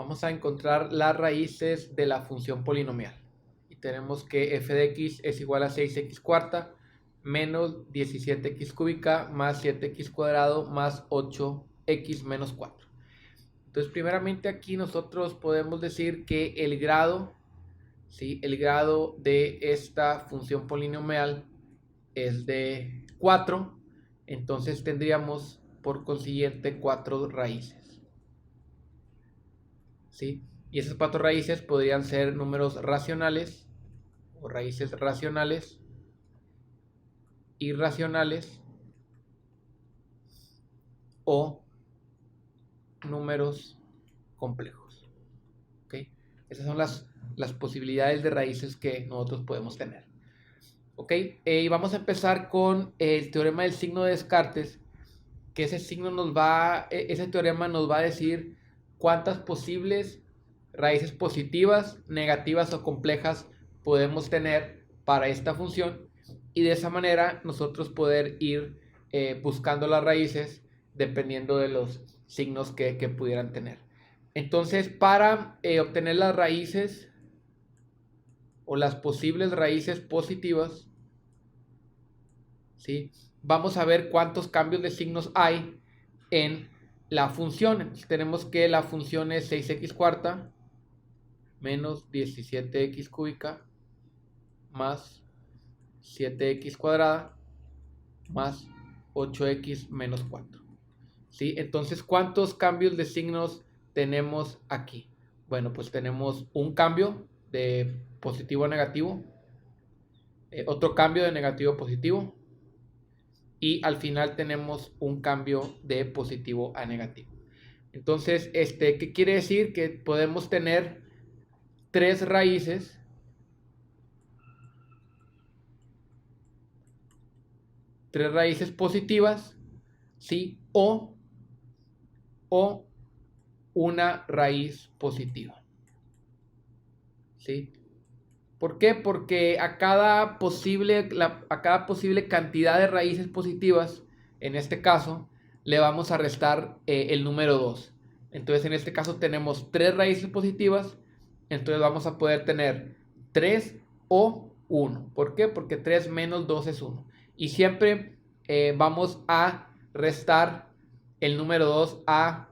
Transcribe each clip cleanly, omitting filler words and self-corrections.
vamos a encontrar las raíces de la función polinomial. Y tenemos que f de x es igual a 6x cuarta menos 17x cúbica más 7x cuadrado más 8x menos 4. Entonces, primeramente aquí nosotros podemos decir que el grado, ¿sí? El grado de esta función polinomial es de 4. Entonces tendríamos por consiguiente 4 raíces, ¿sí? Y esas 4 raíces podrían ser números racionales o raíces racionales, irracionales o números complejos. ¿Ok? Esas son las posibilidades de raíces que nosotros podemos tener. ¿Ok? Y vamos a empezar con el teorema del signo de Descartes, que ese teorema nos va a decir cuántas posibles raíces positivas, negativas o complejas podemos tener para esta función, y de esa manera nosotros poder ir buscando las raíces dependiendo de los signos que pudieran tener. Entonces, para obtener las raíces o las posibles raíces positivas, ¿sí? Vamos a ver cuántos cambios de signos hay en la función. Entonces, tenemos que la función es 6x cuarta menos 17x cúbica más 7x cuadrada más 8x menos 4. ¿Sí? Entonces, ¿cuántos cambios de signos tenemos aquí? Bueno, pues tenemos un cambio de positivo a negativo, otro cambio de negativo a positivo, y al final tenemos un cambio de positivo a negativo. Entonces, ¿qué quiere decir? Que podemos tener tres raíces positivas, ¿sí? O una raíz positiva, ¿sí? ¿Por qué? Porque a cada posible cantidad de raíces positivas, en este caso, le vamos a restar el número 2. Entonces, en este caso tenemos 3 raíces positivas, entonces vamos a poder tener 3 o 1. ¿Por qué? Porque 3 menos 2 es 1. Y siempre vamos a restar el número 2 a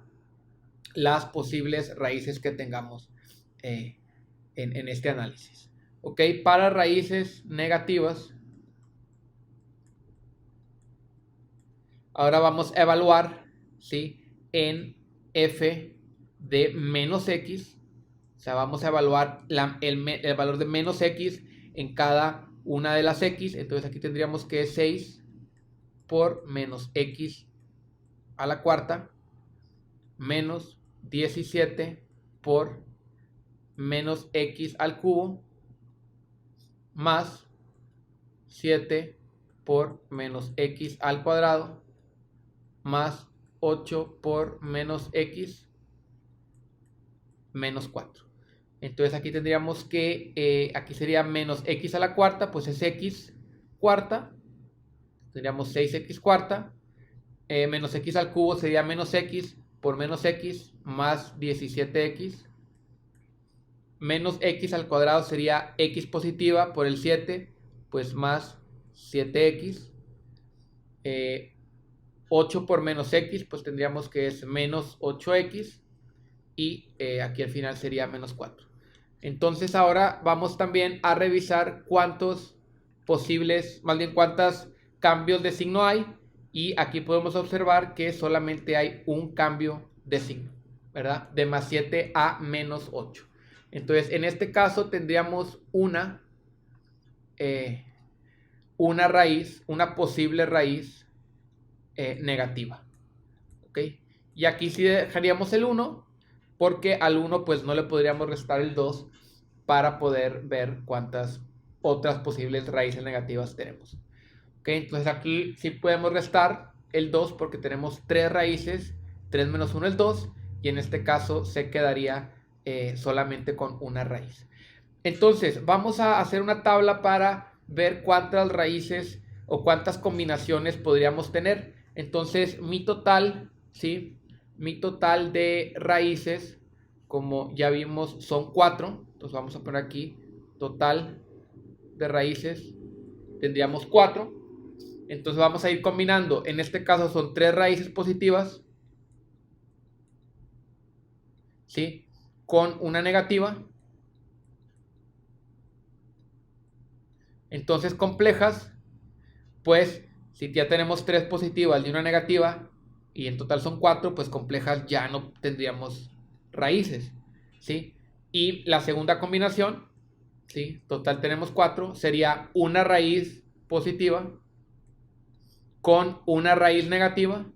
las posibles raíces que tengamos en este análisis. ¿Ok? Para raíces negativas, ahora vamos a evaluar, ¿sí? En f de menos x, o sea, vamos a evaluar el valor de menos x en cada una de las x. Entonces aquí tendríamos que 6 por menos x a la cuarta menos 17 por menos x al cubo más 7 por menos x al cuadrado más 8 por menos x menos 4. Entonces aquí tendríamos que, aquí sería menos x a la cuarta, pues es x cuarta, tendríamos 6x cuarta, menos x al cubo sería menos x por menos x más 17x, menos x al cuadrado sería x positiva por el 7, pues más 7x, 8 por menos x, pues tendríamos que es menos 8x, y aquí al final sería menos 4. Entonces ahora vamos también a revisar cuántos cambios de signo hay, y aquí podemos observar que solamente hay un cambio de signo, ¿verdad? De más 7 a menos 8. Entonces en este caso tendríamos una raíz, una posible raíz negativa. ¿Ok? Y aquí sí dejaríamos el 1, porque al 1 pues no le podríamos restar el 2 para poder ver cuántas otras posibles raíces negativas tenemos. ¿Ok? Entonces aquí sí podemos restar el 2 porque tenemos 3 raíces, 3 menos 1 es 2, y en este caso se quedaría solamente con una raíz. Entonces vamos a hacer una tabla para ver cuántas raíces o cuántas combinaciones podríamos tener. Entonces mi total, ¿sí? Mi total de raíces como ya vimos, son 4. Entonces vamos a poner aquí total de raíces. Tendríamos 4. Entonces vamos a ir combinando. En este caso son 3 raíces positivas, ¿sí?, con una negativa. Entonces complejas, pues si ya tenemos 3 positivas y una negativa, y en total son 4, pues complejas ya no tendríamos raíces, ¿sí? Y la segunda combinación, ¿sí?, total tenemos 4, sería una raíz positiva con una raíz negativa,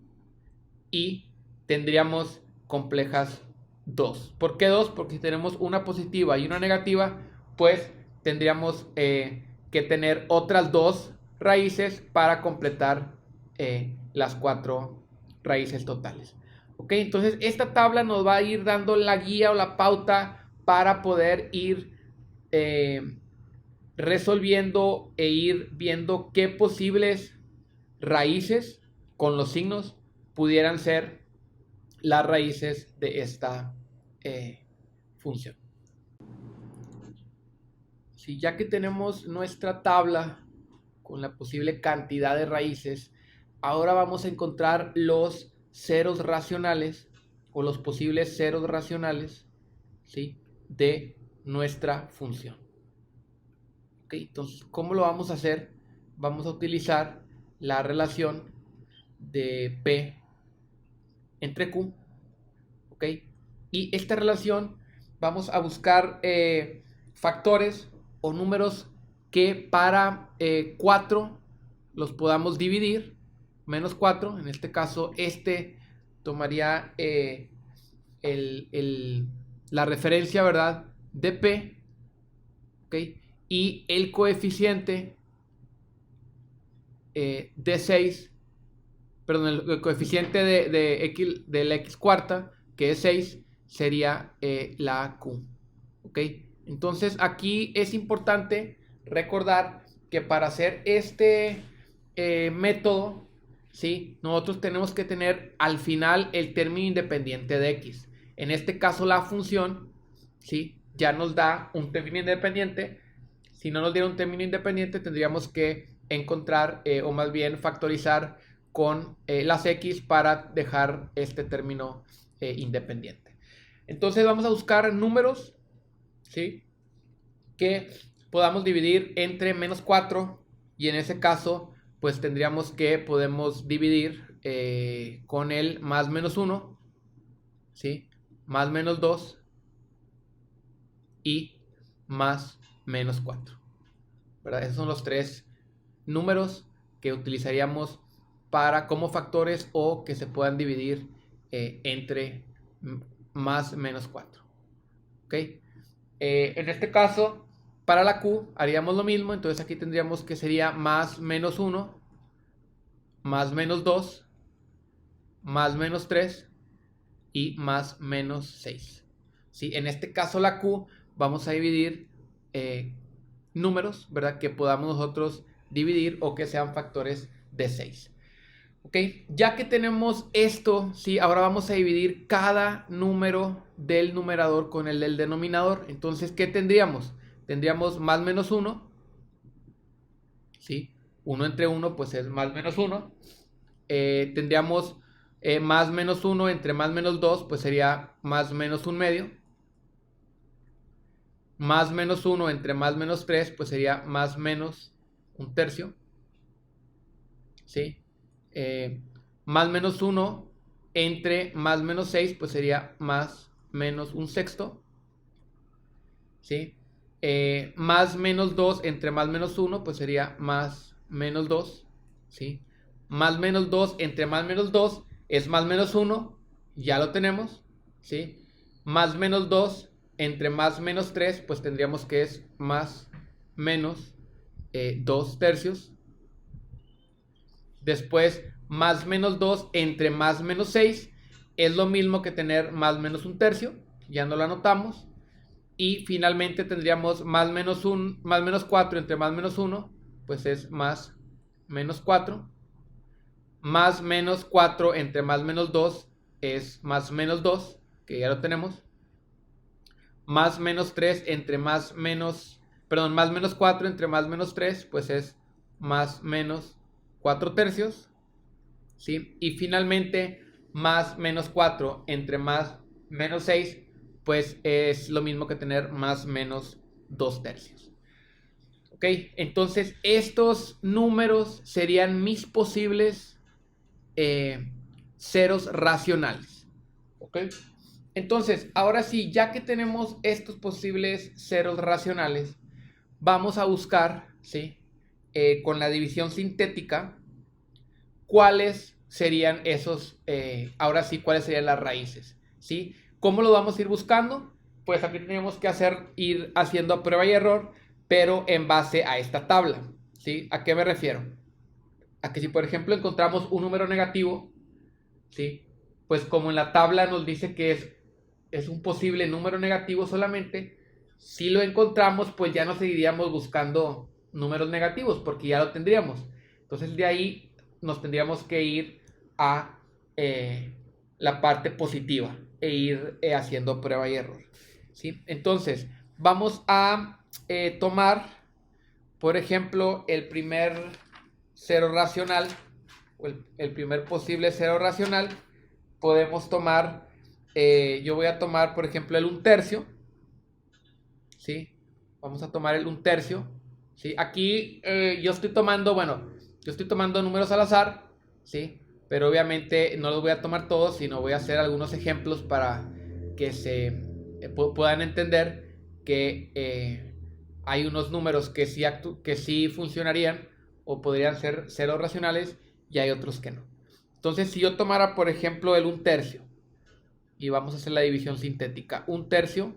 y tendríamos complejas 2. ¿Por qué 2? Porque si tenemos una positiva y una negativa, pues tendríamos que tener otras 2 raíces para completar las 4 raíces totales. ¿Ok? Entonces esta tabla nos va a ir dando la guía o la pauta para poder ir resolviendo e ir viendo qué posibles raíces con los signos pudieran ser las raíces de esta función. Si ya que tenemos nuestra tabla con la posible cantidad de raíces, ahora vamos a encontrar los ceros racionales o los posibles ceros racionales, ¿sí?, de nuestra función. ¿Ok? Entonces, ¿cómo lo vamos a hacer? Vamos a utilizar la relación de P entre Q, ¿ok? Y esta relación vamos a buscar factores o números que para 4 los podamos dividir, menos 4, en este caso este tomaría la referencia, ¿verdad?, de P, ¿ok? Y el coeficiente de 6, perdón, el coeficiente de X, de la X cuarta, que es 6, sería la Q. ¿Ok? Entonces aquí es importante recordar que para hacer este método, ¿sí?, nosotros tenemos que tener al final el término independiente de X. En este caso la función, ¿sí?, ya nos da un término independiente. Si no nos diera un término independiente, tendríamos que encontrar o más bien factorizar con las X para dejar este término independiente. Entonces vamos a buscar números, ¿sí?, que podamos dividir entre menos 4, y en ese caso pues tendríamos que podemos dividir con el más menos 1, ¿sí?, más menos 2 y más menos 4, ¿verdad? Esos son los 3 números que utilizaríamos para como factores o que se puedan dividir entre más menos 4. ¿Ok? En este caso, para la Q haríamos lo mismo. Entonces aquí tendríamos que sería más menos 1, más menos 2, más menos 3 y más menos 6. ¿Sí? En este caso la Q vamos a dividir números, ¿verdad?, que podamos nosotros dividir o que sean factores de 6. ¿Ok? Ya que tenemos esto, ¿sí?, ahora vamos a dividir cada número del numerador con el del denominador. Entonces, ¿qué tendríamos? Tendríamos más menos 1, ¿sí? 1 entre 1 pues es más menos 1. Tendríamos más menos 1 entre más menos 2 pues sería más menos 1 medio. Más menos 1 entre más menos 3 pues sería más menos 1 tercio, ¿sí? Más menos 1 entre más menos 6 pues sería más menos 1 sexto, ¿sí? Más menos 2 entre más menos 1 pues sería más menos 2, ¿sí? Más menos 2 entre más menos 2 es más menos 1, ya lo tenemos, ¿sí? Más menos 2 entre más menos 3 pues tendríamos que es más menos 2 tercios. Después, más menos 2 entre más menos 6 es lo mismo que tener más menos 1 tercio, ya no lo anotamos. Y finalmente tendríamos más menos 4 entre más menos 1, pues es más menos 4. Más menos 4 entre más menos 2 es más menos 2, que ya lo tenemos. más menos 3 entre más menos 4 entre más menos 3, pues es más menos 4 tercios, ¿sí? Y finalmente, más menos 4 entre más menos 6, pues es lo mismo que tener más menos 2 tercios. ¿Ok? Entonces, estos números serían mis posibles ceros racionales. ¿Ok? Entonces, ahora sí, ya que tenemos estos posibles ceros racionales, vamos a buscar, ¿sí? Con la división sintética, cuáles serían esos, ahora sí, cuáles serían las raíces, ¿sí? ¿Cómo lo vamos a ir buscando? Pues aquí tenemos que ir haciendo a prueba y error, pero en base a esta tabla, ¿sí? ¿A qué me refiero? A que si, por ejemplo, encontramos un número negativo, ¿sí? Pues como en la tabla nos dice que es un posible número negativo solamente, si lo encontramos, pues ya no seguiríamos buscando números negativos, porque ya lo tendríamos. Entonces de ahí nos tendríamos que ir a la parte positiva e ir haciendo prueba y error, ¿sí? Entonces vamos a tomar, por ejemplo, el primer cero racional, o el primer posible cero racional. Podemos tomar, yo voy a tomar, por ejemplo, el 1/3, ¿sí? Vamos a tomar el 1/3, ¿sí? Aquí yo estoy tomando números al azar, ¿sí? Pero obviamente no los voy a tomar todos, sino voy a hacer algunos ejemplos para que se puedan entender que hay unos números que sí funcionarían o podrían ser ceros racionales y hay otros que no. Entonces, si yo tomara, por ejemplo, el 1/3 y vamos a hacer la división sintética, 1/3,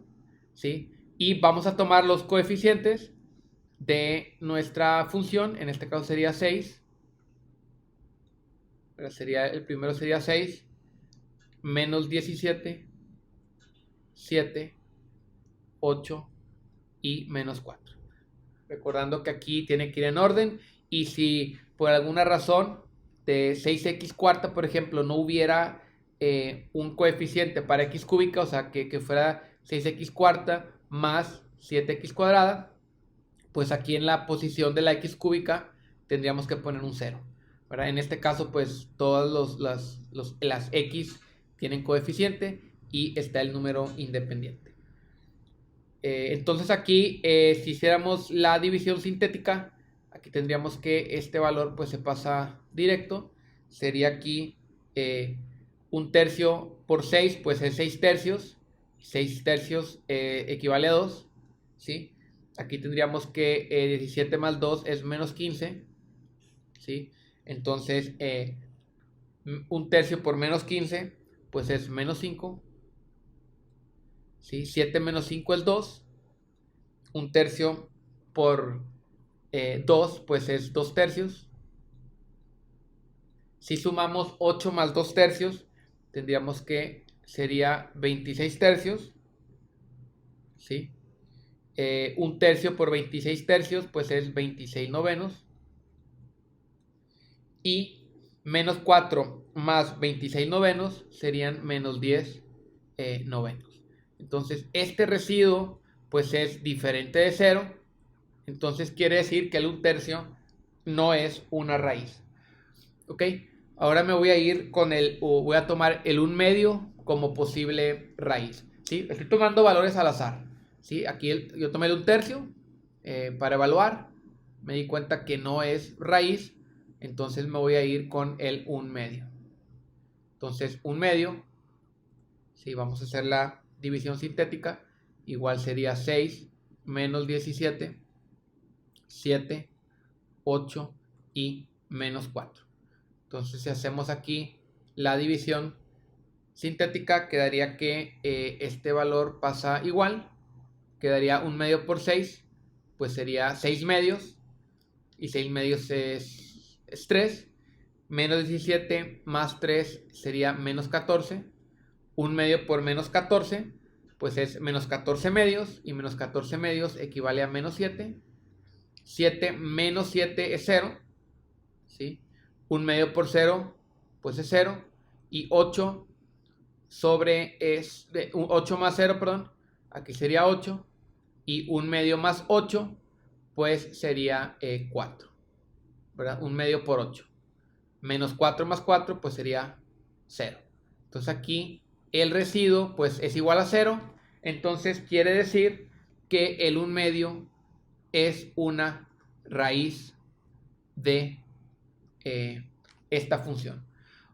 ¿sí? Y vamos a tomar los coeficientes de nuestra función, en este caso sería 6, el primero sería 6, menos 17, 7, 8 y menos 4. Recordando que aquí tiene que ir en orden, y si por alguna razón de 6x cuarta, por ejemplo, no hubiera un coeficiente para x cúbica, o sea, que fuera 6x cuarta más 7x cuadrada, pues aquí en la posición de la x cúbica tendríamos que poner un 0. ¿Verdad? En este caso, pues todas las x tienen coeficiente y está el número independiente. Entonces aquí, si hiciéramos la división sintética, aquí tendríamos que este valor pues se pasa directo. Sería aquí 1/3 por 6, pues es 6 tercios. 6 tercios equivale a 2, ¿sí? Aquí tendríamos que 17 más 2 es menos 15, ¿sí? Entonces 1/3 por menos 15, pues es menos 5, ¿sí? 7 menos 5 es 2. 1/3 por 2, pues es 2 tercios. Si sumamos 8 más 2 tercios, tendríamos que sería 26 tercios, ¿sí? 1/3 por 26 tercios, pues es 26 novenos. Y menos 4 más 26 novenos serían menos 10 novenos. Entonces, este residuo pues es diferente de 0. Entonces quiere decir que el 1/3 no es una raíz. ¿Ok? Ahora me voy a ir voy a tomar el 1/2 como posible raíz. ¿Sí? Estoy tomando valores al azar. ¿Sí? Aquí yo tomé el 1/3 para evaluar. Me di cuenta que no es raíz. Entonces me voy a ir con el 1/2. Entonces 1/2, si vamos a hacer la división sintética, igual sería 6 menos 17, 7, 8 y menos 4. Entonces si hacemos aquí la división sintética, quedaría que este valor pasa igual. Quedaría 1/2 por 6, pues sería 6 medios. Y 6 medios es 3. Menos 17 más 3 sería menos 14. 1/2 por menos 14, pues es menos 14 medios. Y menos 14 medios equivale a menos 7. 7 menos 7 es 0. ¿Sí? 1/2 por 0, pues es 0. Y 8 más 0, perdón. aquí sería 8, y 1 medio más 8, pues sería 4, ¿verdad? 1 medio por 8, menos 4 más 4, pues sería 0. Entonces aquí el residuo pues es igual a 0, entonces quiere decir que el 1 medio es una raíz de esta función.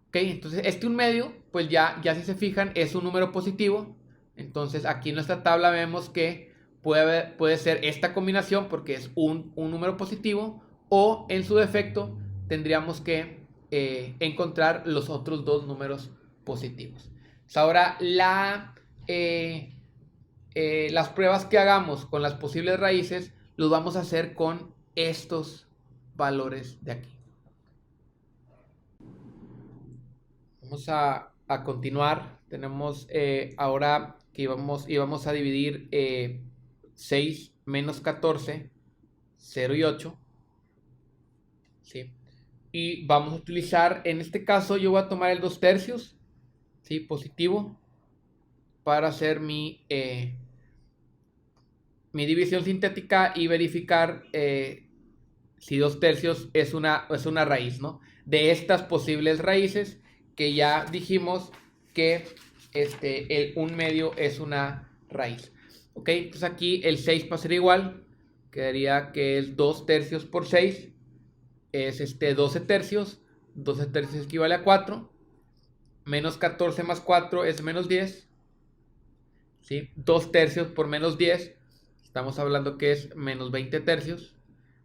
Ok, entonces este 1 medio, pues ya si se fijan, es un número positivo. Entonces aquí en nuestra tabla vemos que puede ser esta combinación porque es un número positivo, o en su defecto tendríamos que encontrar los otros dos números positivos. Pues ahora las pruebas que hagamos con las posibles raíces los vamos a hacer con estos valores de aquí. Vamos a continuar. Tenemos ahora que íbamos a dividir 6 menos 14, 0 y 8. ¿Sí? Y vamos a utilizar, en este caso yo voy a tomar el 2 tercios, ¿sí? Positivo, para hacer mi división sintética y verificar si 2 tercios es una raíz, ¿no? De estas posibles raíces que ya dijimos que el 1 medio es una raíz. Ok, entonces aquí el 6 pasaría igual, quedaría que es 2 tercios por 6, es 12 tercios, 12 tercios equivale a 4, menos 14 más 4 es menos 10, ¿sí? 2 tercios por menos 10, estamos hablando que es menos 20 tercios,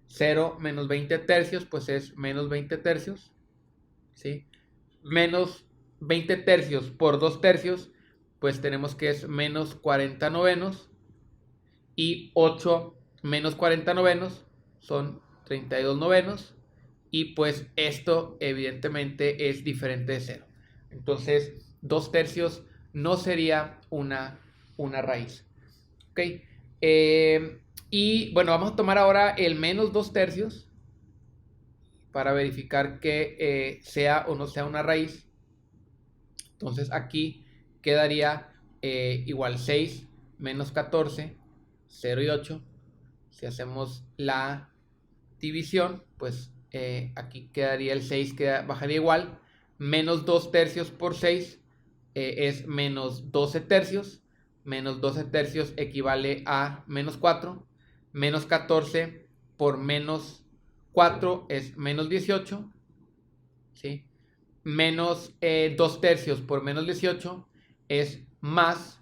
0 menos 20 tercios, pues es menos 20 tercios, ¿sí? Menos 20 tercios por 2 tercios, pues tenemos que es menos 40 novenos, y 8 menos 40 novenos son 32 novenos, y pues esto evidentemente es diferente de 0. Entonces 2 tercios no sería una raíz. Ok, y bueno, vamos a tomar ahora el menos 2 tercios para verificar que sea o no sea una raíz. Entonces aquí quedaría igual 6 menos 14, 0 y 8. Si hacemos la división, pues aquí quedaría el 6 que bajaría igual. Menos 2 tercios por 6 es menos 12 tercios. Menos 12 tercios equivale a menos 4. Menos 14 por menos 4 es menos 18. ¿Sí? Menos 2 tercios por menos 18 es más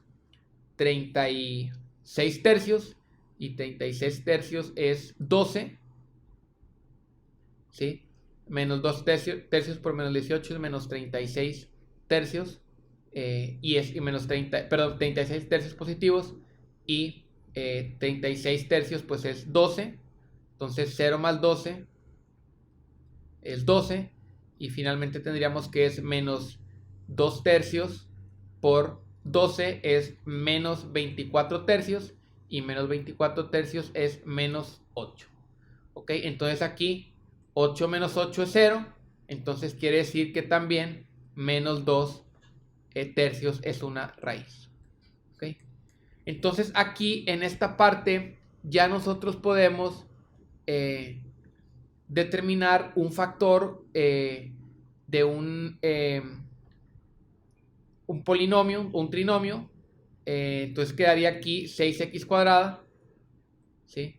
36 tercios. Y 36 tercios es 12. ¿Sí? Menos 2 tercios por menos 18 es menos 36 tercios. Y menos 36 tercios positivos. Y 36 tercios pues es 12. Entonces 0 más 12 es 12. Y finalmente tendríamos que es menos 2 tercios por 12 es menos 24 tercios. Y menos 24 tercios es menos 8. Ok, entonces aquí 8 menos 8 es 0. Entonces quiere decir que también menos 2 tercios es una raíz. Ok, entonces aquí en esta parte ya nosotros podemos determinar un factor de un polinomio, un trinomio. Entonces quedaría aquí 6x cuadrada, ¿sí?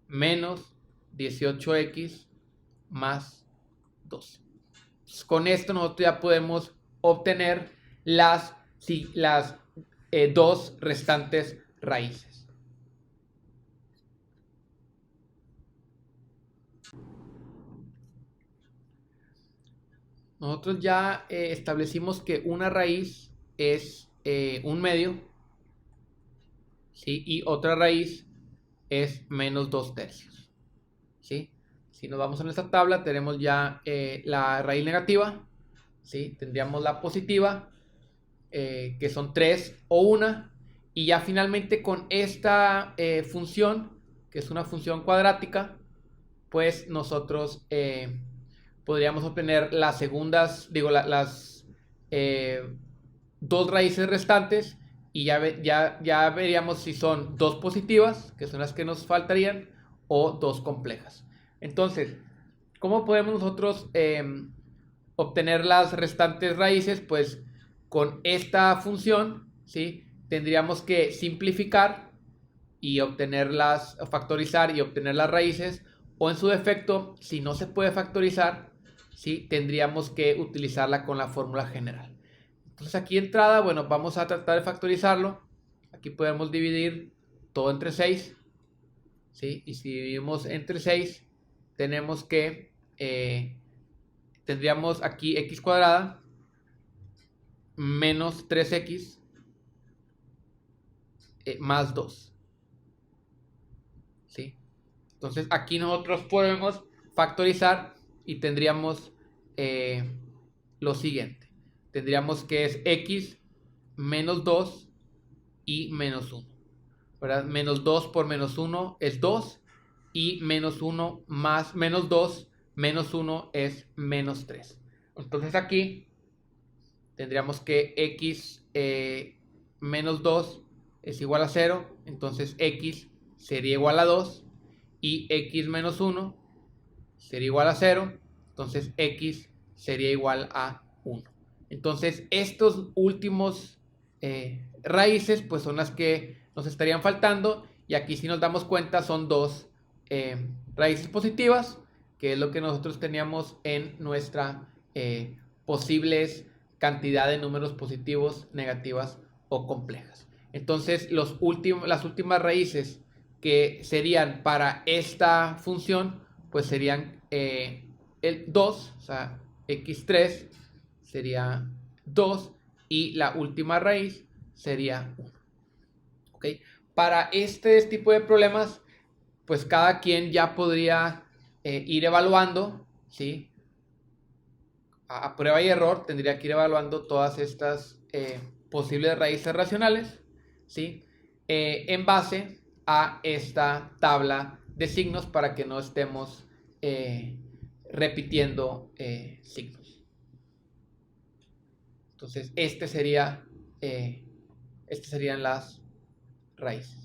Menos 18x más 12. Entonces, con esto nosotros ya podemos obtener las dos restantes raíces. Nosotros ya establecimos que una raíz es 1 medio, ¿sí? Y otra raíz es menos 2 tercios, ¿sí? Si nos vamos a nuestra tabla, tenemos ya la raíz negativa, ¿sí? Tendríamos la positiva, que son 3 o 1, y ya finalmente con esta función, que es una función cuadrática, pues nosotros podríamos obtener las dos raíces restantes, y ya veríamos si son dos positivas, que son las que nos faltarían, o dos complejas. Entonces, ¿cómo podemos nosotros obtener las restantes raíces? Pues con esta función, ¿sí? Tendríamos que simplificar y obtenerlas, factorizar y obtener las raíces, o en su defecto, si no se puede factorizar, ¿sí? Tendríamos que utilizarla con la fórmula general. Entonces aquí entrada, bueno, vamos a tratar de factorizarlo. Aquí podemos dividir todo entre 6, ¿sí? Y si dividimos entre 6, tenemos que, tendríamos aquí x cuadrada menos 3x más 2, ¿sí? Entonces aquí nosotros podemos factorizar y tendríamos lo siguiente. Tendríamos que es x menos 2 y menos 1. ¿Verdad? Menos 2 por menos 1 es 2 y menos 1 más menos 2 menos 1 es menos 3. Entonces aquí tendríamos que x menos 2 es igual a 0. Entonces x sería igual a 2 y x menos 1 sería igual a 0. Entonces x sería igual a 1. Entonces estos últimos raíces pues son las que nos estarían faltando, y aquí si nos damos cuenta son dos raíces positivas, que es lo que nosotros teníamos en nuestra posibles cantidad de números positivos, negativas o complejas. Entonces las últimas raíces que serían para esta función pues serían el 2, o sea, x3 sería 2 y la última raíz sería 1. ¿Ok? Para este tipo de problemas, pues cada quien ya podría ir evaluando, ¿sí? A prueba y error tendría que ir evaluando todas estas posibles raíces racionales, ¿sí? En base a esta tabla de signos para que no estemos repitiendo signos. Entonces, estas serían las raíces.